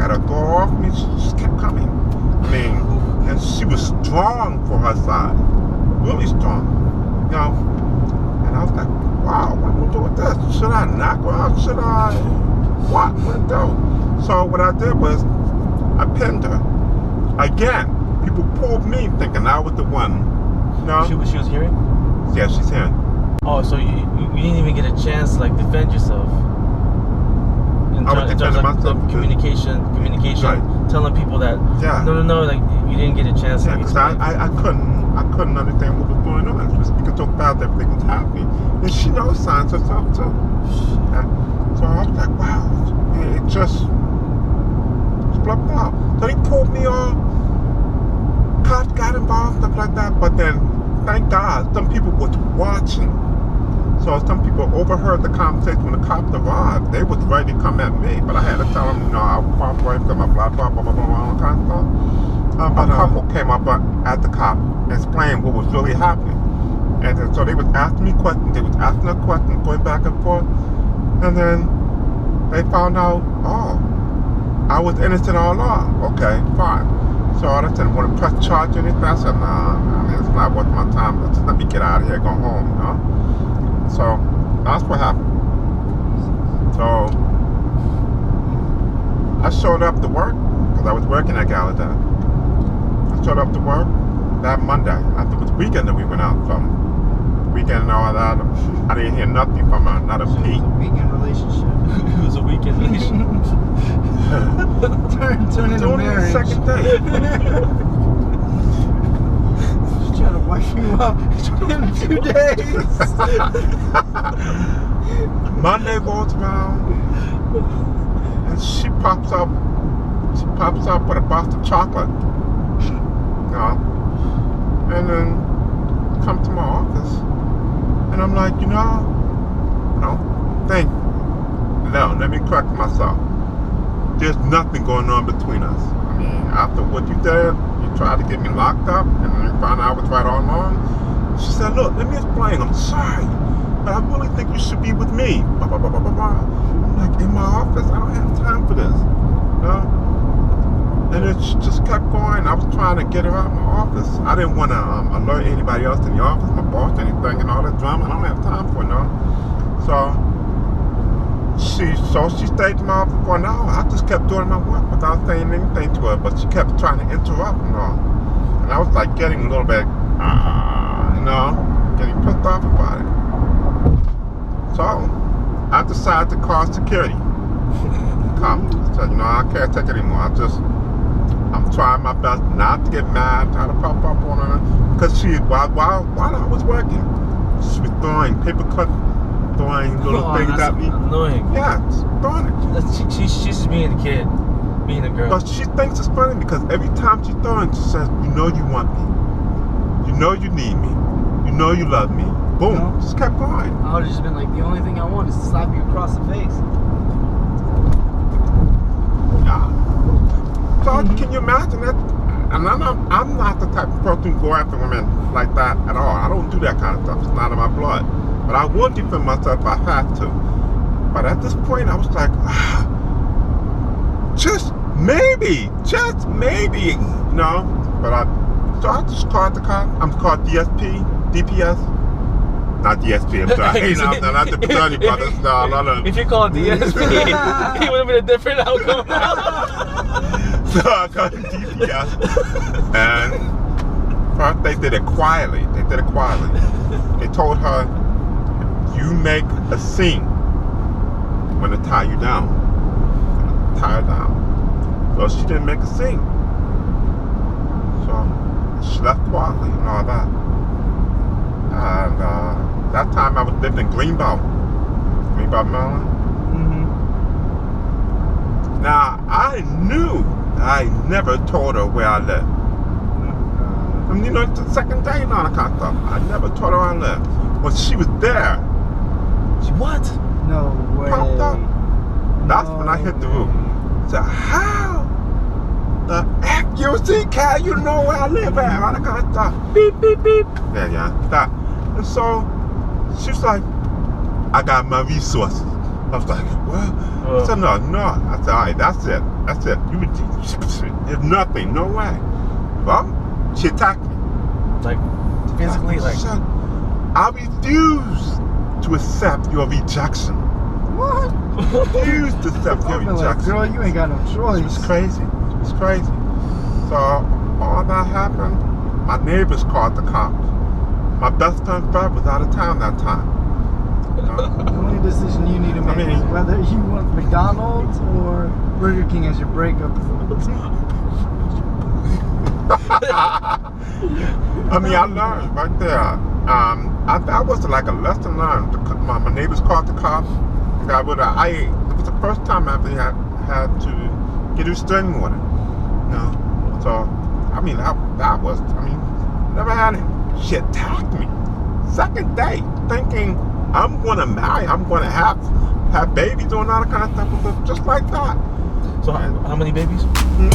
got her door off me. She just kept coming. I mean, and she was strong for her size. Really strong. You know? And I was like, wow, what do we do with this? Should I knock her out? Should I? What would I do? So what I did was, I pinned her. Again, people pulled me thinking I was the one. You know? She was hearing? Yeah, she's hearing. Oh, so you didn't even get a chance to like defend yourself? In terms of communication, right. Telling people that no, like you didn't get a chance. Yeah, because I couldn't understand what was going on. She was speaking so fast, everything was happening, and she knows signs herself too. So I was like, wow, it just flipped out. So he pulled me off. Cops got involved, stuff like that. But then, thank God, some people was watching. So some people overheard the conversation when the cops arrived. They was ready to come at me, but I had to tell them, you know, I was cooperating because my blah, blah, blah, blah, blah, all kind of stuff. A couple came up at the cop and explained what was really happening. And then, so they was asking me questions. They was asking her questions, going back and forth. And then they found out, oh, I was innocent all along. Okay, fine. So I said, want to press charge or anything? I said, nah, I mean, it's not worth my time. Just let me get out of here, go home, you know? So that's what happened. So I showed up to work because I was working at Gallaudet. I showed up to work that Monday. After it was weekend that we went out from. Weekend and all that. I didn't hear nothing from her, not a peep. It was a weekend relationship. It was a weekend relationship. Turn into marriage. The second day. She's trying to wipe you up in a few days. Monday rolls around and she pops up with a box of chocolate. You know? And then come to my office. And I'm like, let me correct myself. There's nothing going on between us. I mean, after what you did, you tried to get me locked up, and then you found out I was right all along. She said, look, let me explain. I'm sorry, but I really think you should be with me. Blah, blah, blah, blah, blah, blah. I'm like, in my office, I don't have time for this. You know? And it just kept going. I was trying to get her out of my office. I didn't want to alert anybody else in the office, my boss, anything, and all that drama. I don't have time for it, no. So she stayed in my office for an hour. I just kept doing my work without saying anything to her, but she kept trying to interrupt and all. And I was like getting a little bit, getting pissed off about it. So I decided to call security. Come, so I can't take it anymore. I'm trying my best not to get mad, trying to pop up on her, because while I was working, she was throwing paper cuts, throwing little things at me. Annoying. Yeah, just throwing it. She's just being a kid, being a girl. But she thinks it's funny because every time she's throwing, she says, you know you want me, you know you need me, you know you love me. Boom, just kept going. I would have just been like, the only thing I want is to slap you across the face. So can you imagine that? And I'm not the type of person who go after women like that at all. I don't do that kind of stuff. It's not in my blood. But I would defend myself if I had to. But at this point, I was like, just maybe, But so I just called the cop. I'm called DPS. Not DSP, I'm sorry. Not the Patani brothers. No. If you call it DSP, it would have been a different outcome. So I called DPS. And first they did it quietly. They told her, you make a scene, I'm going to tie you down. Tie her down. So she didn't make a scene. So she left quietly and all that. And that time I was living in Greenbelt, Maryland. Now I knew I never told her where I lived. I mean, it's the second day and all that kind of stuff. I never told her where I lived. But she was there. She what? No way. Popped up. That's when I hit the roof. So how the F you see, Cal, you know where I live at, all that kind of stuff. Beep, beep, beep. Yeah, stop. And so she's like, I got my resources. I was like, what? I said, no. I said, all right, that's it. There's nothing, no way. Well, she attacked me. Like, physically, like. Son, I refuse to accept your rejection. What? Refuse to accept your Like, rejection. girl, you ain't got no choice. It was crazy. So all that happened, my neighbors called the cops. My best friend Fred was out of town that time. The only decision you need to make is whether you want McDonald's or Burger King as your breakup. I mean, I learned right there. That was like a lesson learned. My neighbors called the cops. It was the first time I ever had to get a restraining order. You know? So, I mean, that was, never had it. She attacked me. Second day, thinking I'm going to marry, I'm going to have babies, doing all that kind of stuff, just like that. So, how many babies? Hmm?